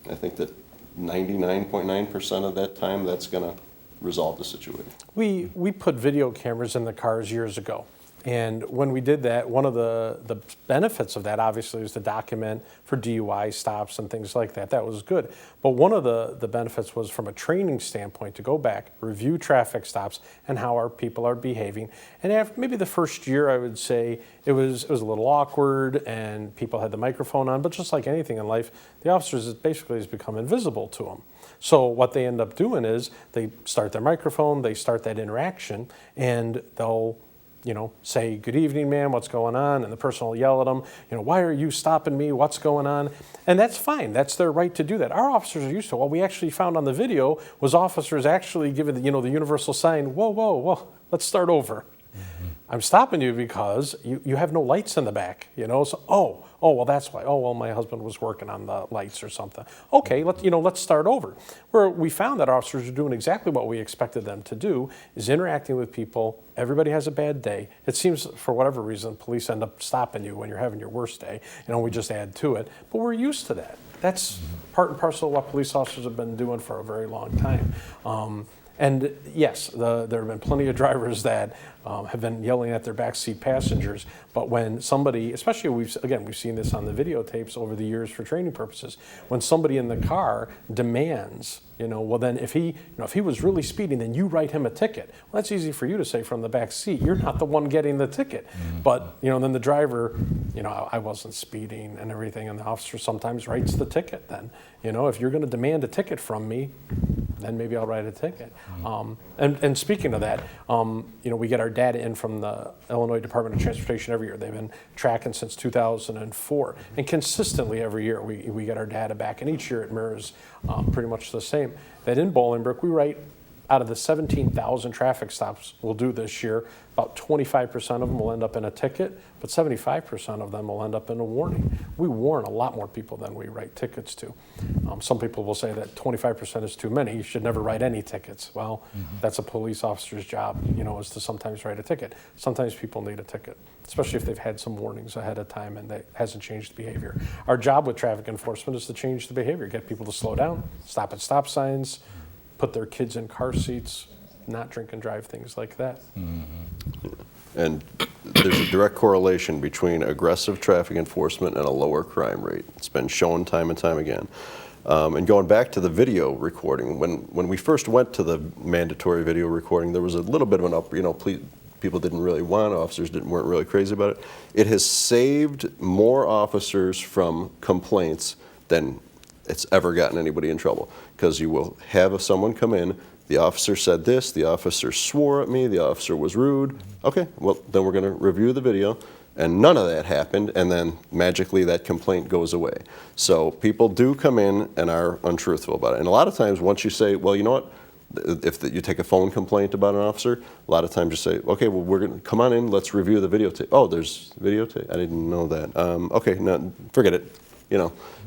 I think that 99.9% of that time that's going to resolve the situation. We put video cameras in the cars years ago. And when we did that, one of the benefits of that obviously was to document for DUI stops and things like that. That was good. But one of the benefits was from a training standpoint to go back, review traffic stops and how our people are behaving. And after maybe the first year, I would say it was a little awkward and people had the microphone on, but just like anything in life, the officers basically has become invisible to them. So what they end up doing is they start their microphone, they start that interaction, and they'll say, good evening, ma'am, what's going on? And the person will yell at them, why are you stopping me? What's going on? And that's fine. That's their right to do that. Our officers are used to it. What we actually found on the video was officers actually giving the universal sign, whoa, let's start over. I'm stopping you because you have no lights in the back, so, well, that's why. Oh, well, my husband was working on the lights or something. Okay, let's start over. Where we found that officers are doing exactly what we expected them to do, is interacting with people. Everybody has a bad day. It seems, for whatever reason, police end up stopping you when you're having your worst day. We just add to it. But we're used to that. That's part and parcel of what police officers have been doing for a very long time. And yes, there have been plenty of drivers that have been yelling at their backseat passengers. But when somebody, especially we've seen this on the videotapes over the years for training purposes, when somebody in the car demands, well then if he was really speeding, then you write him a ticket. Well, that's easy for you to say from the back seat. You're not the one getting the ticket. But then the driver, I wasn't speeding and everything, and the officer sometimes writes the ticket. Then, if you're going to demand a ticket from me, then maybe I'll write a ticket. And speaking of that, we get our data in from the Illinois Department of Transportation every year. They've been tracking since 2004, and consistently every year we get our data back, and each year it mirrors pretty much the same. That in Bolingbrook, we write, out of the 17,000 traffic stops we'll do this year, about 25% of them will end up in a ticket, but 75% of them will end up in a warning. We warn a lot more people than we write tickets to. Some people will say that 25% is too many, you should never write any tickets. Well, that's a police officer's job, is to sometimes write a ticket. Sometimes people need a ticket, especially if they've had some warnings ahead of time and that hasn't changed behavior. Our job with traffic enforcement is to change the behavior, get people to slow down, stop at stop signs, put their kids in car seats, not drink and drive, things like that. And there's a direct correlation between aggressive traffic enforcement and a lower crime rate. It's been shown time and time again. And going back to the video recording, when we first went to the mandatory video recording, there was a little bit of an people didn't really want, officers weren't really crazy about it. It has saved more officers from complaints than it's ever gotten anybody in trouble, because you will have someone come in, the officer said this, the officer swore at me, the officer was rude. Okay, well, then we're going to review the video, and none of that happened, and then magically that complaint goes away. So people do come in and are untruthful about it. And a lot of times once you say, well, you know what, if you take a phone complaint about an officer, a lot of times you say, okay, well, we're going to come on in, let's review the videotape. Oh, there's videotape? I didn't know that. Okay, no, forget it.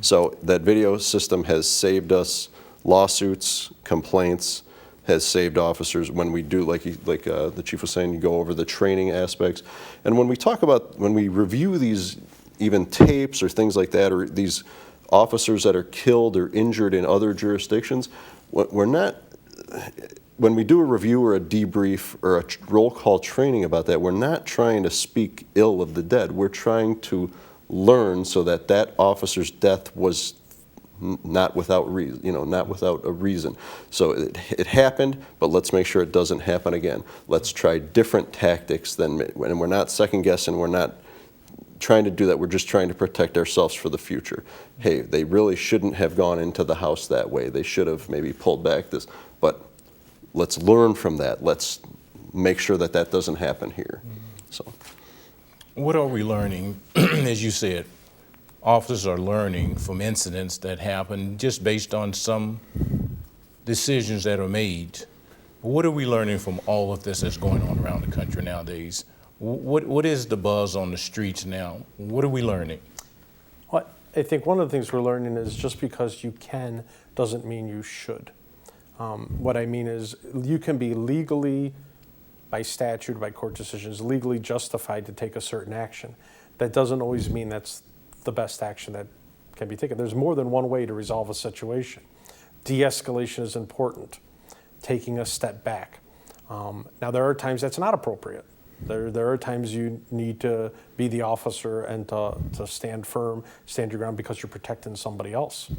So that video system has saved us lawsuits, complaints, has saved officers when we do, like the chief was saying, you go over the training aspects. And when we review these even tapes or things like that, or these officers that are killed or injured in other jurisdictions, when we do a review or a debrief or a roll call training about that, we're not trying to speak ill of the dead. We're trying to learn so that officer's death was not without reason, not without a reason. So it happened, but let's make sure it doesn't happen again. Let's try different tactics and we're not second guessing, we're not trying to do that, we're just trying to protect ourselves for the future. Hey, they really shouldn't have gone into the house that way. They should have maybe pulled back this, but let's learn from that. Let's make sure that doesn't happen here. So. What are we learning? As you said, officers are learning from incidents that happen just based on some decisions that are made. What are we learning from all of this that's going on around the country nowadays? What is the buzz on the streets now? What are we learning? Well, I think one of the things we're learning is just because you can doesn't mean you should. What I mean is you can be legally, by statute, by court decisions, legally justified to take a certain action. That doesn't always mean that's the best action that can be taken. There's more than one way to resolve a situation. De-escalation is important, taking a step back. Now there are times that's not appropriate. There are times you need to be the officer and to stand firm, stand your ground because you're protecting somebody else.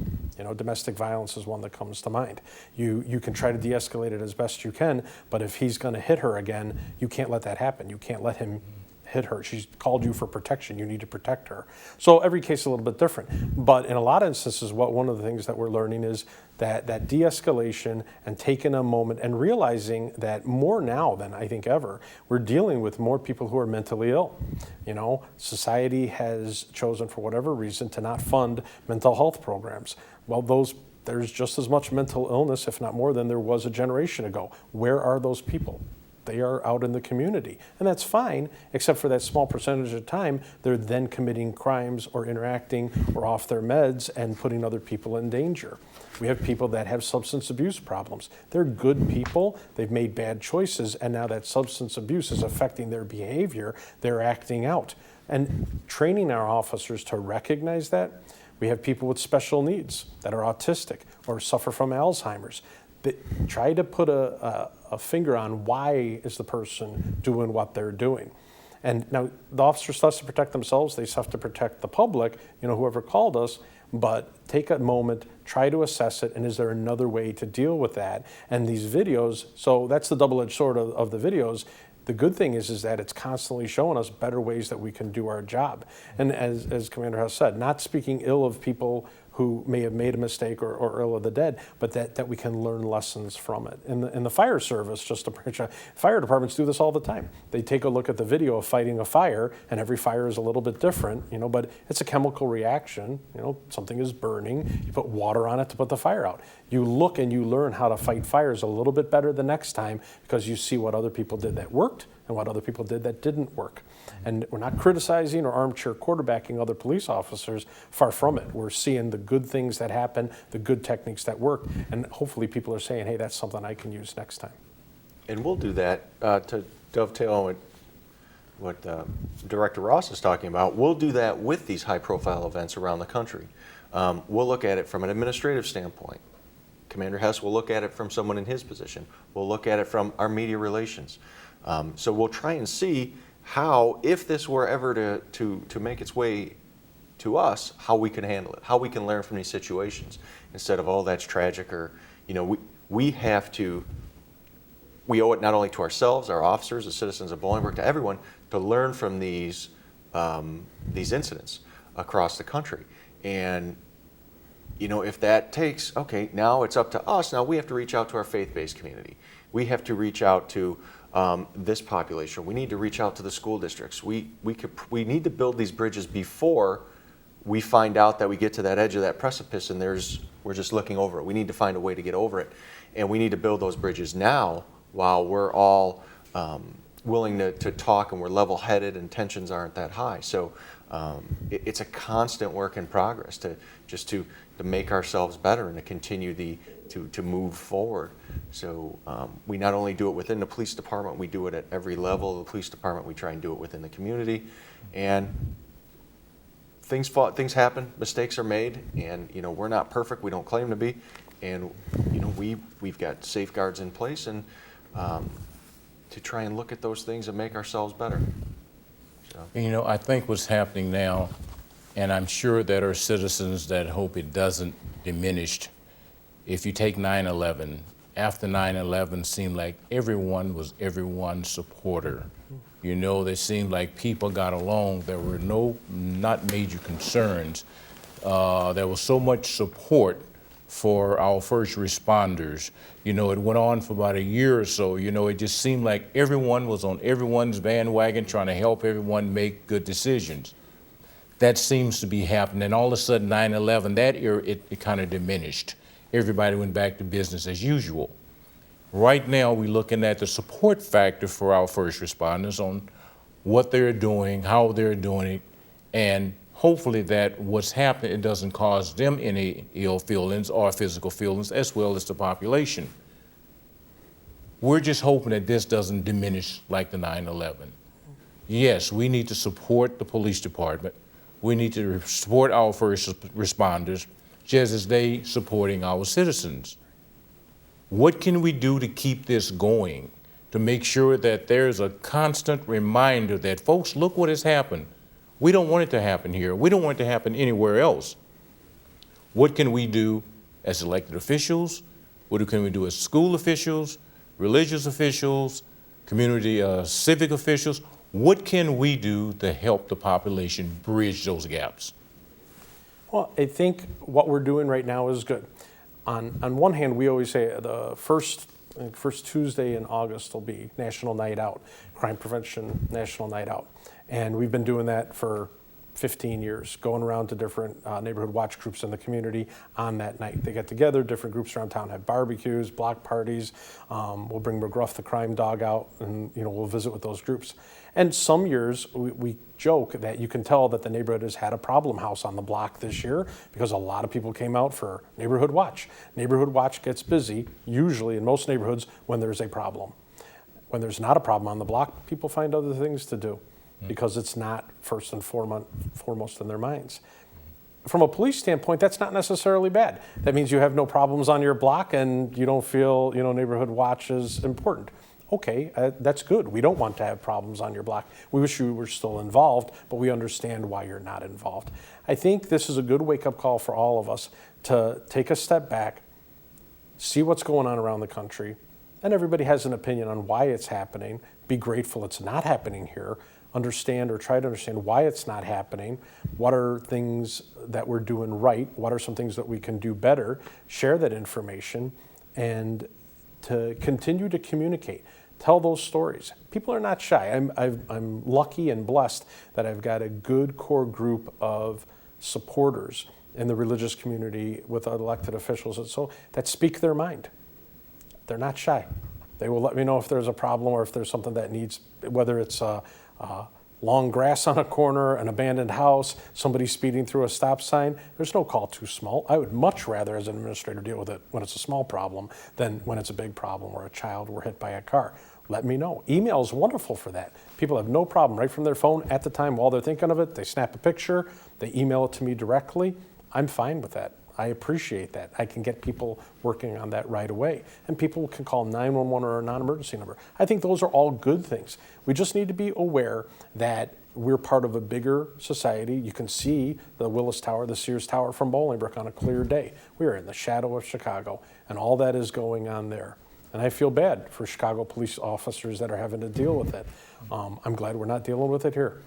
Domestic violence is one that comes to mind. You can try to de-escalate it as best you can, but if he's going to hit her again, you can't let that happen. You can't let him hit her. She's called you for protection. You need to protect her. So every case is a little bit different. But in a lot of instances, one of the things that we're learning is that de-escalation and taking a moment and realizing that more now than I think ever, we're dealing with more people who are mentally ill. Society has chosen for whatever reason to not fund mental health programs. Well, there's just as much mental illness, if not more, than there was a generation ago. Where are those people? They are out in the community. And that's fine, except for that small percentage of time, they're then committing crimes or interacting or off their meds and putting other people in danger. We have people that have substance abuse problems. They're good people, they've made bad choices, and now that substance abuse is affecting their behavior, they're acting out. And training our officers to recognize that. We have people with special needs that are autistic or suffer from Alzheimer's. Try to put a finger on why is the person doing what they're doing. And now the officers still have to protect themselves, they still have to protect the public, whoever called us, but take a moment, try to assess it, and is there another way to deal with that? And these videos, so that's the double-edged sword of the videos. The good thing is that it's constantly showing us better ways that we can do our job. And as Commander Hess said, not speaking ill of people who may have made a mistake or ill of the dead, but that we can learn lessons from it. In the fire service, just to branch out, fire departments do this all the time. They take a look at the video of fighting a fire, and every fire is a little bit different, but it's a chemical reaction. Something is burning, you put water on it to put the fire out. You look and you learn how to fight fires a little bit better the next time because you see what other people did that worked and what other people did that didn't work. And we're not criticizing or armchair quarterbacking other police officers, far from it. We're seeing the good things that happen, the good techniques that work, and hopefully people are saying, hey, that's something I can use next time. And we'll do that to dovetail on what Director Ross is talking about. We'll do that with these high-profile events around the country. We'll look at it from an administrative standpoint. Commander Hess will look at it from someone in his position. We'll look at it from our media relations. So we'll try and see how, if this were ever to make its way to us, how we can handle it, how we can learn from these situations instead of, oh, that's tragic, or, we have to, we owe it not only to ourselves, our officers, the citizens of Bolingbrook, to everyone, to learn from these incidents across the country. And, if that takes, okay, now it's up to us. Now we have to reach out to our faith-based community. We have to reach out to this population. We need to reach out to the school districts. We need to build these bridges before we find out that we get to that edge of that precipice and we're just looking over it. We need to find a way to get over it. And we need to build those bridges now while we're all willing to talk and we're level-headed and tensions aren't that high. So it's a constant work in progress to make ourselves better and to continue to move forward. So we not only do it within the police department, we do it at every level of the police department. We try and do it within the community. And things happen, mistakes are made, and we're not perfect. We don't claim to be, and we've got safeguards in place and to try and look at those things and make ourselves better. So. I think what's happening now, and I'm sure there are citizens that hope it doesn't diminish. If you take 9/11, after 9/11 seemed like everyone was everyone's supporter. It seemed like people got along. There were not major concerns. There was so much support for our first responders. It went on for about a year or so. It just seemed like everyone was on everyone's bandwagon trying to help everyone make good decisions. That seems to be happening. And all of a sudden, 9/11, that era, it kind of diminished. Everybody went back to business as usual. Right now, we're looking at the support factor for our first responders on what they're doing, how they're doing it, and hopefully that what's happening, it doesn't cause them any ill feelings or physical feelings, as well as the population. We're just hoping that this doesn't diminish like the 9/11. Yes, we need to support the police department. We need to support our first responders, just as they supporting our citizens. What can we do to keep this going, to make sure that there's a constant reminder that, folks, look what has happened. We don't want it to happen here. We don't want it to happen anywhere else. What can we do as elected officials? What can we do as school officials, religious officials, community civic officials? What can we do to help the population bridge those gaps? Well, I think what we're doing right now is good. On one hand, we always say the first Tuesday in August will be National Night Out, Crime Prevention National Night Out. And we've been doing that for 15 years, going around to different neighborhood watch groups in the community on that night. They get together, different groups around town have barbecues, block parties. We'll bring McGruff the crime dog out and we'll visit with those groups. And some years we joke that you can tell that the neighborhood has had a problem house on the block this year because a lot of people came out for neighborhood watch. Neighborhood watch gets busy, usually in most neighborhoods, when there's a problem. When there's not a problem on the block, people find other things to do because it's not first and foremost in their minds. From a police standpoint, that's not necessarily bad. That means you have no problems on your block and you don't feel, neighborhood watch is important. Okay, that's good. We don't want to have problems on your block. We wish you were still involved, but we understand why you're not involved. I think this is a good wake-up call for all of us to take a step back, see what's going on around the country, and everybody has an opinion on why it's happening. Be grateful it's not happening here. understand or try to understand why it's not happening, what are things that we're doing right, what are some things that we can do better, share that information, and to continue to communicate. Tell those stories. People are not shy. I'm lucky and blessed that I've got a good core group of supporters in the religious community with elected officials and so that speak their mind. They're not shy. They will let me know if there's a problem or if there's something that needs, whether it's long grass on a corner, an abandoned house, somebody speeding through a stop sign. There's no call too small. I would much rather, as an administrator, deal with it when it's a small problem than when it's a big problem or a child were hit by a car. Let me know. Email is wonderful for that. People have no problem right from their phone at the time while they're thinking of it. They snap a picture, they email it to me directly. I'm fine with that. I appreciate that. I can get people working on that right away. And people can call 911 or a non-emergency number. I think those are all good things. We just need to be aware that we're part of a bigger society. You can see the Willis Tower, the Sears Tower from Bolingbrook on a clear day. We are in the shadow of Chicago, and all that is going on there. And I feel bad for Chicago police officers that are having to deal with it. I'm glad we're not dealing with it here.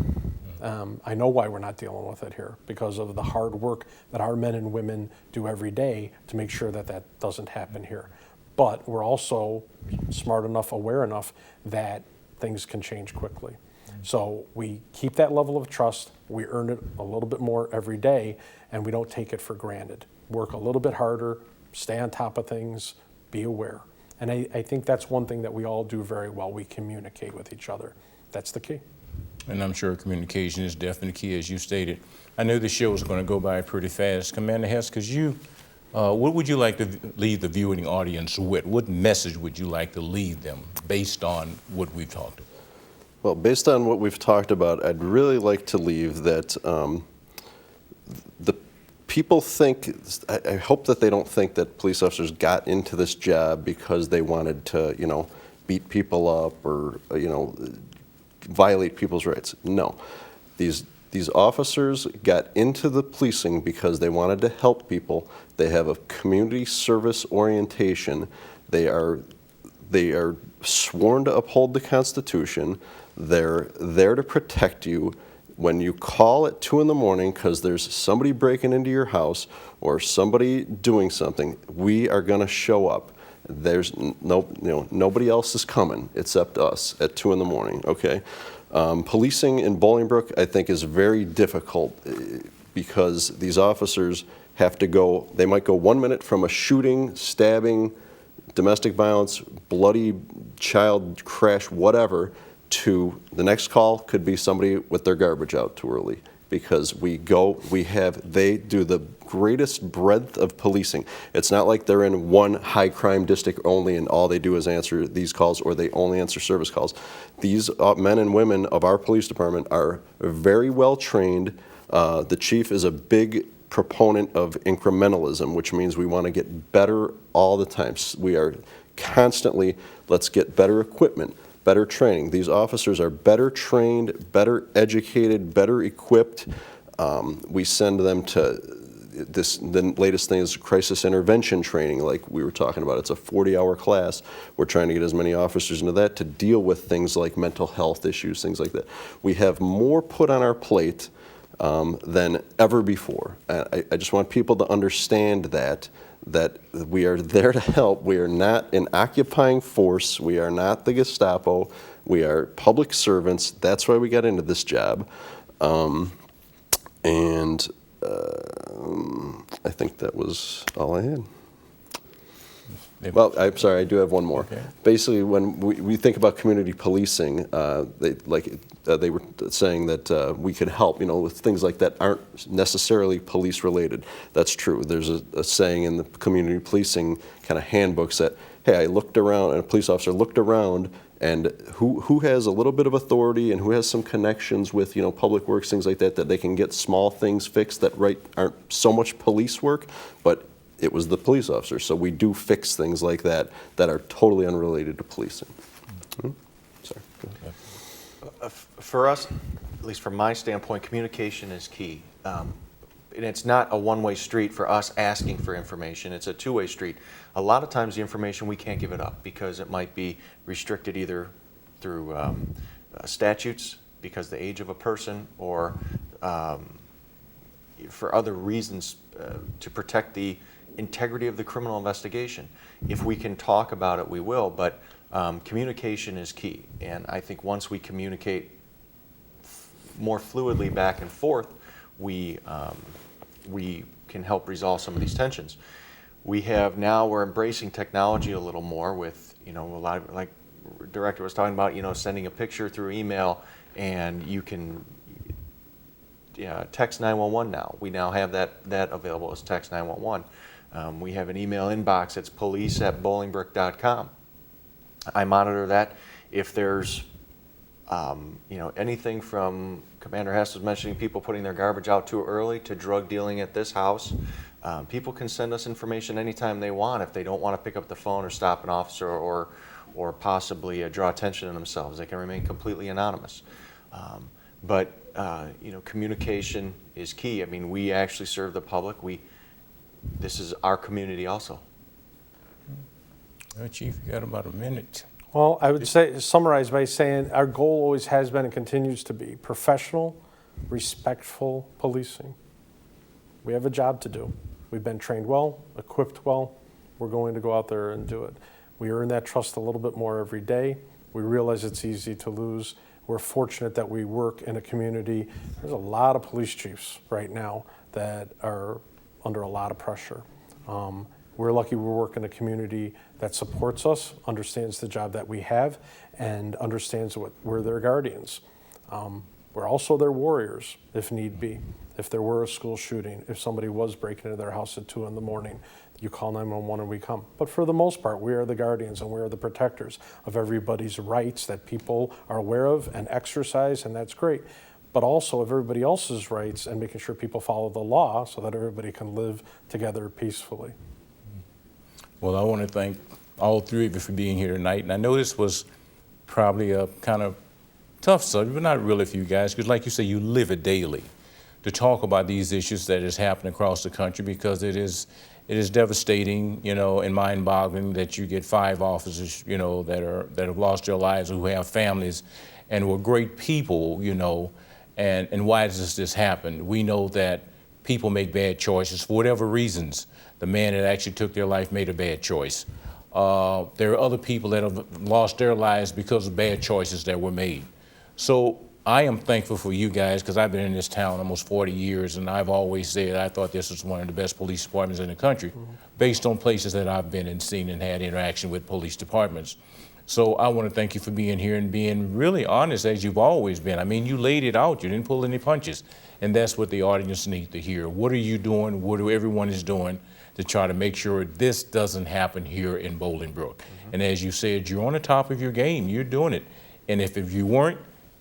I know why we're not dealing with it here, because of the hard work that our men and women do every day to make sure that that doesn't happen here. But we're also smart enough, aware enough that things can change quickly. So we keep that level of trust, we earn it a little bit more every day, and we don't take it for granted. Work a little bit harder, stay on top of things, be aware. And I think that's one thing that we all do very well. We communicate with each other. That's the key. And I'm sure communication is definitely key, as you stated. I know the show is going to go by pretty fast. Commander Hess, what would you like to leave the viewing audience with? What message would you like to leave them based on what we've talked about? Well, based on what we've talked about, I'd really like to leave that the people think, I hope that they don't think that police officers got into this job because they wanted to, beat people up or, violate people's rights. No. These officers got into the policing because they wanted to help people. They have a community service orientation. They are sworn to uphold the Constitution. They're there to protect you. When you call at 2 in the morning because there's somebody breaking into your house or somebody doing something, we are going to show up. There's nobody else is coming except us at 2 in the morning. Okay, policing in Bolingbrook, I think, is very difficult because these officers have to go. They might go 1 minute from a shooting, stabbing, domestic violence, bloody child crash, whatever, to the next call could be somebody with their garbage out too early, because they do the greatest breadth of policing. It's not like they're in one high crime district only and all they do is answer these calls, or they only answer service calls. These men and women of our police department are very well trained. The chief is a big proponent of incrementalism, which means we want to get better all the time. We are constantly, let's get better equipment, better training. These officers are better trained, better educated, better equipped. We send them to the latest thing is crisis intervention training, like we were talking about. It's a 40-hour class. We're trying to get as many officers into that to deal with things like mental health issues, things like that. We have more put on our plate than ever before. I just want people to understand that we are there to help. We are not an occupying force. We are not the Gestapo. We are public servants. That's why we got into this job. I think that was all I had. Well, I'm sorry, I do have one more. Okay. Basically, when we think about community policing, they were saying that we could help, with things like that aren't necessarily police related. That's true. There's a saying in the community policing kind of handbooks that, hey, I looked around, and a police officer looked around, and who has a little bit of authority and who has some connections with, public works, things like that they can get small things fixed that aren't so much police work, but it was the police officer. So we do fix things like that are totally unrelated to policing. Sorry. For us, at least from my standpoint, communication is key. And it's not a one-way street for us asking for information. It's a two-way street. A lot of times the information, we can't give it up because it might be restricted either through statutes, because the age of a person or for other reasons to protect the integrity of the criminal investigation. If we can talk about it, we will, but communication is key. And I think once we communicate more fluidly back and forth, we can help resolve some of these tensions. We're embracing technology a little more with, a lot of, like the director was talking about, sending a picture through email, and you can text 911 now. We now have that available as text 911. We have an email inbox. It's police@bolingbrook.com. I monitor that. If there's anything from Commander Hess was mentioning people putting their garbage out too early to drug dealing at this house, people can send us information anytime they want. If they don't want to pick up the phone or stop an officer or possibly draw attention to themselves, they can remain completely anonymous. But communication is key. I mean, we actually serve the public. This is our community also. Chief, you got about a minute. Well, I would summarize by saying our goal always has been and continues to be professional, respectful policing. We have a job to do. We've been trained well, equipped well. We're going to go out there and do it. We earn that trust a little bit more every day. We realize it's easy to lose. We're fortunate that we work in a community. There's a lot of police chiefs right now that are under a lot of pressure. We're lucky we work in a community that supports us, understands the job that we have, and understands we're their guardians. We're also their warriors, if need be. If there were a school shooting, if somebody was breaking into their house at 2 in the morning, you call 911 and we come. But for the most part, we are the guardians and we are the protectors of everybody's rights that people are aware of and exercise, and that's great. But also of everybody else's rights and making sure people follow the law so that everybody can live together peacefully. Well, I want to thank all three of you for being here tonight. And I know this was probably a kind of tough subject, but not really for you guys, because like you say, you live it daily to talk about these issues that is happening across the country, because it is devastating, and mind-boggling that you get 5 officers, that have lost their lives, who have families and were great people, and why does this happen? We know that people make bad choices for whatever reasons. The man that actually took their life made a bad choice. There are other people that have lost their lives because of bad choices that were made. So I am thankful for you guys, because I've been in this town almost 40 years, and I've always said I thought this was one of the best police departments in the country, based on places that I've been and seen and had interaction with police departments. So I want to thank you for being here and being really honest, as you've always been. I mean, you laid it out. You didn't pull any punches. And that's what the audience needs to hear. What are you doing? What everyone is doing to try to make sure this doesn't happen here in Bolingbrook? And as you said, you're on the top of your game. You're doing it. And if you weren't,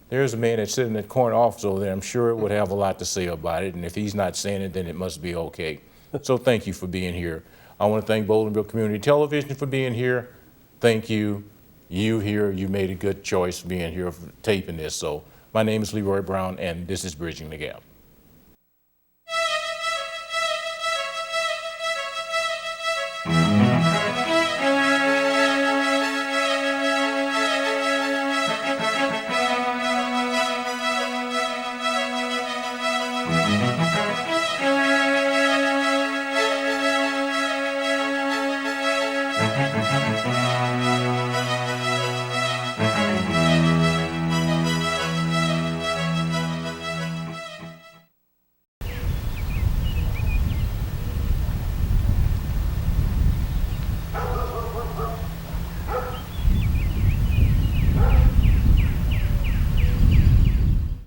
there's a man that's sitting in that corner office over there, I'm sure would have a lot to say about it. And if he's not saying it, then it must be okay. So thank you for being here. I want to thank Bolingbrook Community Television for being here. Thank you. You here, you made a good choice being here for taping this. So my name is Leroy Brown, and this is Bridging the Gap.